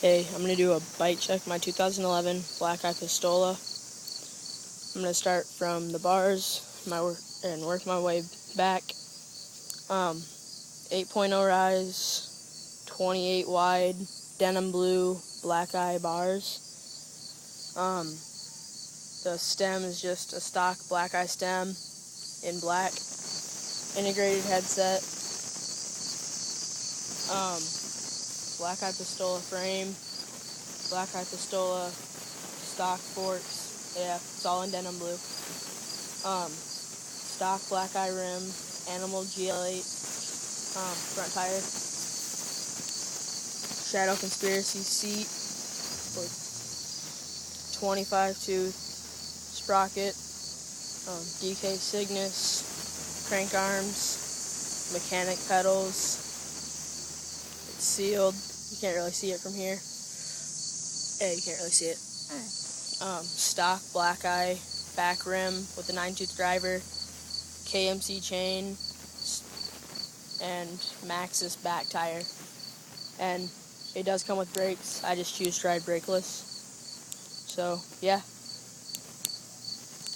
Hey, I'm going to do a bike check, my 2011 Blackeye pistola. I'm going to start from the bars and work my way back. 8.0 rise, 28 wide, denim blue, Blackeye bars. The stem is just a stock Blackeye stem in black. Integrated headset. Blackeye pistola frame. Blackeye pistola stock forks. Yeah, it's all in denim blue. Stock Blackeye rim. Animal GL8 front tire. Shadow Conspiracy seat with 25 tooth sprocket. DK Cygnus crank arms. Mechanic pedals. It's sealed. You can't really see it from here. Yeah, you can't really see it. Stock Blackeye back rim with the 9-tooth driver, KMC chain, and Maxxis back tire. And it does come with brakes. I just choose to ride brakeless. So, yeah.